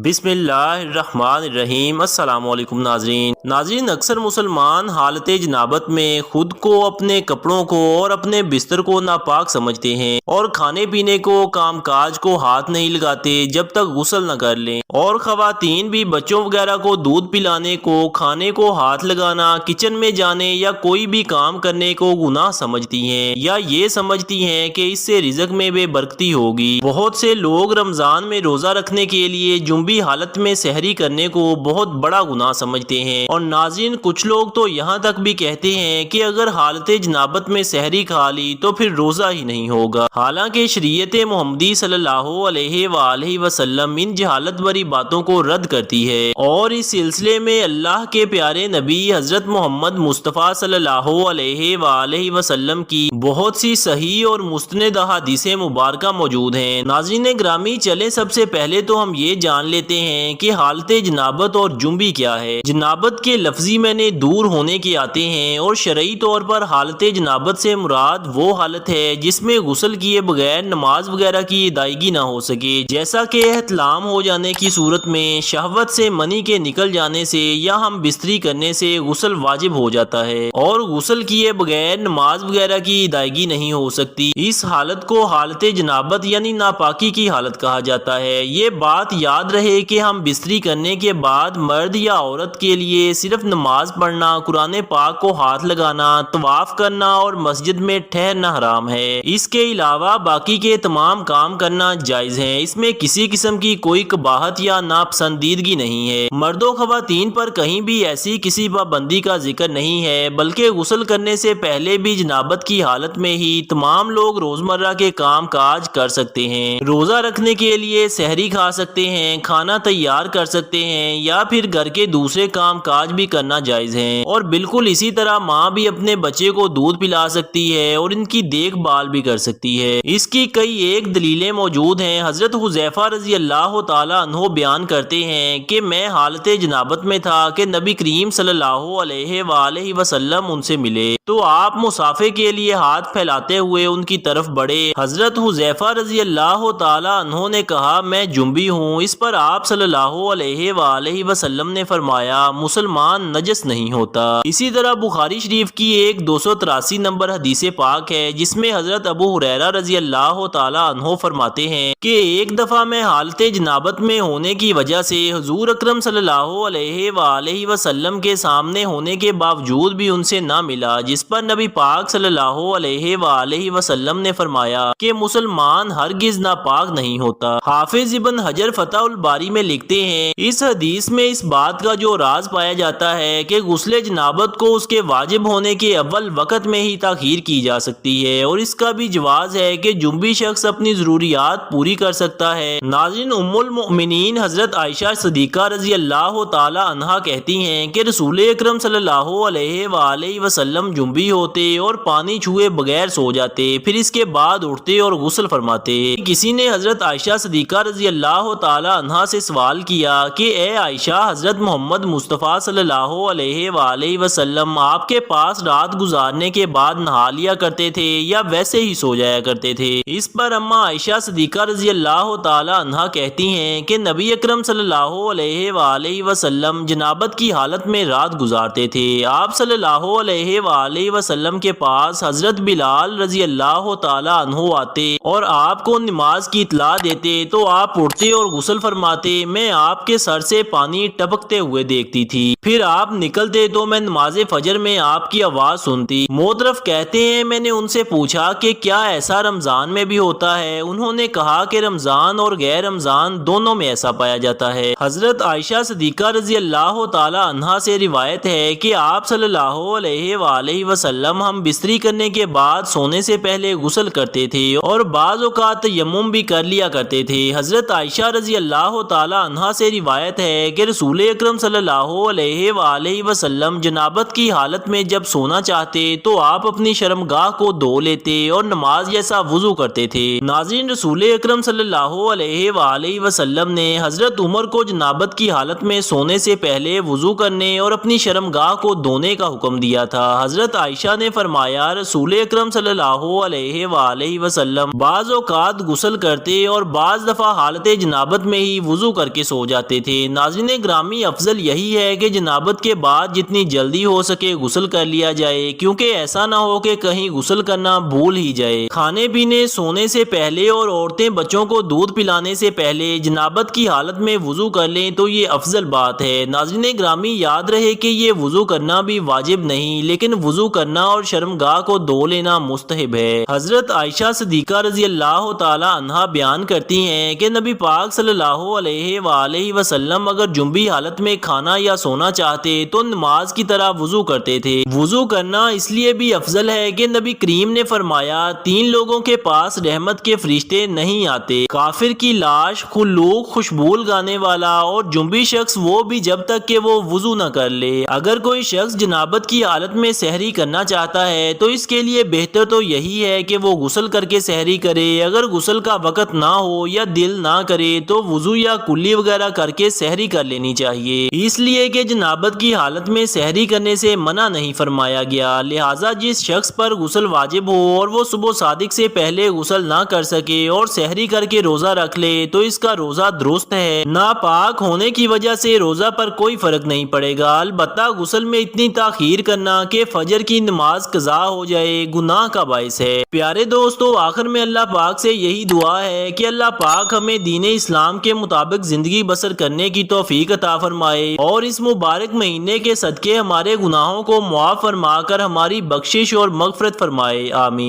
بسم اللہ الرحمن الرحیم۔ السلام علیکم ناظرین، اکثر مسلمان حالت جنابت میں خود کو، اپنے کپڑوں کو اور اپنے بستر کو ناپاک سمجھتے ہیں اور کھانے پینے کو، کام کاج کو ہاتھ نہیں لگاتے جب تک غسل نہ کر لیں، اور خواتین بھی بچوں وغیرہ کو دودھ پلانے کو، کھانے کو ہاتھ لگانا، کچن میں جانے یا کوئی بھی کام کرنے کو گناہ سمجھتی ہیں، یا یہ سمجھتی ہیں کہ اس سے رزق میں بے برکتی ہوگی۔ بہت سے لوگ رمضان میں روزہ رکھنے کے لیے جنبی حالت میں سحری کرنے کو بہت بڑا گناہ سمجھتے ہیں، اور ناظرین کچھ لوگ تو یہاں تک بھی کہتے ہیں کہ اگر حالت جنابت میں سحری کھا لی تو پھر روزہ ہی نہیں ہوگا۔ حالانکہ شریعت محمدی صلی اللہ علیہ وآلہ وسلم ان جہالت بری باتوں کو رد کرتی ہے، اور اس سلسلے میں اللہ کے پیارے نبی حضرت محمد مصطفیٰ صلی اللہ علیہ وآلہ وسلم کی بہت سی صحیح اور مستند احادیث مبارکہ موجود ہیں۔ ناظرین گرامی، چلے سب سے پہلے تو ہم یہ جان لیتے ہیں کہ حالت جنابت اور جنبی کیا ہے۔ جنابت کے لفظی معنی دور ہونے کے آتے ہیں، اور شرعی طور پر حالت جنابت سے مراد وہ حالت ہے جس میں غسل کیے بغیر نماز وغیرہ کی ادائیگی نہ ہو سکے، جیسا کہ احتلام ہو جانے کی صورت میں، شہوت سے منی کے نکل جانے سے، یا ہم بستری کرنے سے غسل واجب ہو جاتا ہے اور غسل کیے بغیر نماز وغیرہ کی ادائیگی نہیں ہو سکتی۔ اس حالت کو حالت جنابت یعنی ناپاکی کی حالت کہا جاتا ہے۔ یہ بات یاد رہے کہ ہم بستری کرنے کے بعد مرد یا عورت کے لیے صرف نماز پڑھنا، قرآن پاک کو ہاتھ لگانا، طواف کرنا اور مسجد میں ٹھہرنا حرام ہے۔ اس کے علاوہ باقی کے تمام کام کرنا جائز ہیں، اس میں کسی قسم کی کوئی قباحت یا ناپسندیدگی نہیں ہے۔ مرد و خواتین پر کہیں بھی ایسی کسی پابندی کا ذکر نہیں ہے، بلکہ غسل کرنے سے پہلے بھی جنابت کی حالت میں ہی تمام لوگ روزمرہ کے کام کاج کر سکتے ہیں۔ روزہ رکھنے کے لیے سحری کھا سکتے ہیں، کھانا تیار کر سکتے ہیں، یا پھر گھر کے دوسرے کام کاج بھی کرنا جائز ہیں، اور بالکل اسی طرح ماں بھی اپنے بچے کو دودھ پلا سکتی ہے اور ان کی دیکھ بھال بھی کر سکتی ہے۔ اس کی کئی ایک دلیلیں موجود ہیں۔ حضرت حذیفہ رضی اللہ تعالی عنہ بیان کرتے ہیں کہ میں حالت جنابت میں تھا کہ نبی کریم صلی اللہ علیہ وآلہ وسلم ان سے ملے، تو آپ مصافحے کے لیے ہاتھ پھیلاتے ہوئے ان کی طرف بڑھے۔ حضرت حذیفہ رضی اللہ تعالی عنہ نے کہا میں جنبی ہوں۔ اس پر آپ صلی اللہ علیہ وآلہ وسلم نے فرمایا مسلمان نجس نہیں ہوتا۔ اسی طرح بخاری شریف کی ایک 283 نمبر حدیث پاک ہے جس میں حضرت ابو ہریرہ رضی اللہ تعالی عنہ فرماتے ہیں کہ ایک دفعہ میں حالت جنابت میں ہونے کی وجہ سے حضور اکرم صلی اللہ علیہ وآلہ وسلم کے سامنے ہونے کے باوجود بھی ان سے نہ ملا، جس پر نبی پاک صلی اللہ علیہ وآلہ وسلم نے فرمایا کہ مسلمان ہرگز ناپاک نہیں ہوتا۔ حافظ ابن حجر فتح الباری میں لکھتے ہیں اس حدیث میں اس بات کا جو راز پایا جاتا ہے کہ غسل جنابت کو اس کے واجب ہونے کے اول وقت میں ہی تاخیر کی جا سکتی ہے، اور اس کا بھی جواز ہے کہ جنبی شخص اپنی ضروریات پوری کر سکتا ہے۔ ناظرین، ام المؤمنین حضرت عائشہ صدیقہ رضی اللہ تعالی عنہا کہتی ہیں کہ رسول اکرم صلی اللہ علیہ وآلہ وسلم جنبی ہوتے اور پانی چھوئے بغیر سو جاتے، پھر اس کے بعد اٹھتے اور غسل فرماتے۔ کسی نے حضرت عائشہ صدیقہ رضی اللہ تعالی عنہا سے سوال کیا کہ اے عائشہ، حضرت محمد مصطفیٰ صلی اللہ علیہ وآلہ وسلم آپ کے پاس رات گزارنے کے بعد نہا لیا کرتے تھے یا ویسے ہی سو جایا کرتے تھے؟ اس پر اما عائشہ صدیقہ رضی اللہ تعالی عنہا کہتی ہیں کہ نبی اکرم صلی اللہ علیہ وآلہ وسلم جنابت کی حالت میں رات گزارتے تھے۔ آپ صلی اللہ علیہ وآلہ وسلم کے پاس حضرت بلال رضی اللہ تعالی عنہ آتے اور آپ کو نماز کی اطلاع دیتے تو آپ اٹھتے اور غسل فرماتے۔ میں آپ کے سر سے پانی ٹپکتے ہوئے دیکھتی تھی، پھر آپ نکلتے تو میں نماز فجر میں آپ کی آواز سنتی۔ محترف کہتے ہیں میں نے ان سے پوچھا کہ کیا ایسا رمضان میں بھی ہوتا ہے؟ انہوں نے کہا کہ رمضان اور غیر رمضان دونوں میں ایسا پایا جاتا ہے۔ حضرت عائشہ صدیقہ رضی اللہ تعالی عنہا سے روایت ہے کہ آپ صلی اللہ علیہ وآلہ وسلم ہم بستری کرنے کے بعد سونے سے پہلے غسل کرتے تھے اور بعض اوقات تیمم بھی کر لیا کرتے تھے۔ حضرت عائشہ رضی اللہ تعالی عنہا سے روایت ہے کہ رسول اکرم صلی اللہ علیہ علیہ وآلہ وسلم جنابت کی حالت میں جب سونا چاہتے تو آپ اپنی شرمگاہ کو دھو لیتے اور نماز جیسا وضو کرتے تھے۔ ناظرین، رسول اکرم صلی اللہ علیہ وآلہ وسلم نے حضرت عمر کو جنابت کی حالت میں سونے سے پہلے وضو کرنے اور اپنی شرمگاہ کو دھونے کا حکم دیا تھا۔ حضرت عائشہ نے فرمایا، رسول اکرم صلی اللہ علیہ وآلہ وسلم بعض اوقات غسل کرتے اور بعض دفعہ حالت جنابت میں ہی وضو کر کے سو جاتے تھے۔ ناظرین گرامی، افضل یہی ہے کہ جنابت کے بعد جتنی جلدی ہو سکے غسل کر لیا جائے، کیونکہ ایسا نہ ہو کہ کہیں غسل کرنا بھول ہی جائے۔ کھانے پینے، سونے سے پہلے اور عورتیں بچوں کو دودھ پلانے سے پہلے جنابت کی حالت میں وضو کر لیں تو یہ افضل بات ہے۔ ناظرین گرامی، یاد رہے کہ یہ وضو کرنا بھی واجب نہیں، لیکن وضو کرنا اور شرمگاہ کو دھو لینا مستحب ہے۔ حضرت عائشہ صدیقہ رضی اللہ تعالی عنہا بیان کرتی ہیں کہ نبی پاک صلی اللہ علیہ وآلہ وسلم اگر جنبی حالت میں کھانا یا سونا چاہتے تو نماز کی طرح وضو کرتے تھے۔ وضو کرنا اس لیے بھی افضل ہے کہ نبی کریم نے فرمایا، 3 لوگوں کے پاس رحمت کے فرشتے نہیں آتے: کافر کی لاش، خلوق خوشبو لگانے والا، اور جنبی شخص وہ بھی جب تک کہ وہ وضو نہ کر لے۔ اگر کوئی شخص جنابت کی حالت میں سحری کرنا چاہتا ہے تو اس کے لیے بہتر تو یہی ہے کہ وہ غسل کر کے سحری کرے۔ اگر غسل کا وقت نہ ہو یا دل نہ کرے تو وضو یا کلی وغیرہ کر کے سحری کر لینی چاہیے، اس لیے کہ جنابت کی حالت میں سحری کرنے سے منع نہیں فرمایا گیا۔ لہٰذا جس شخص پر غسل واجب ہو اور وہ صبح صادق سے پہلے غسل نہ کر سکے اور سحری کر کے روزہ رکھ لے تو اس کا روزہ درست ہے۔ ناپاک ہونے کی وجہ سے روزہ پر کوئی فرق نہیں پڑے گا، البتہ غسل میں اتنی تاخیر کرنا کہ فجر کی نماز قضا ہو جائے گناہ کا باعث ہے۔ پیارے دوستو، آخر میں اللہ پاک سے یہی دعا ہے کہ اللہ پاک ہمیں دین اسلام کے مطابق زندگی بسر کرنے کی توفیق عطا فرمائے اور اس مبارک مہینے کے صدقے ہمارے گناہوں کو معاف فرما کر ہماری بخشش اور مغفرت فرمائے، آمین۔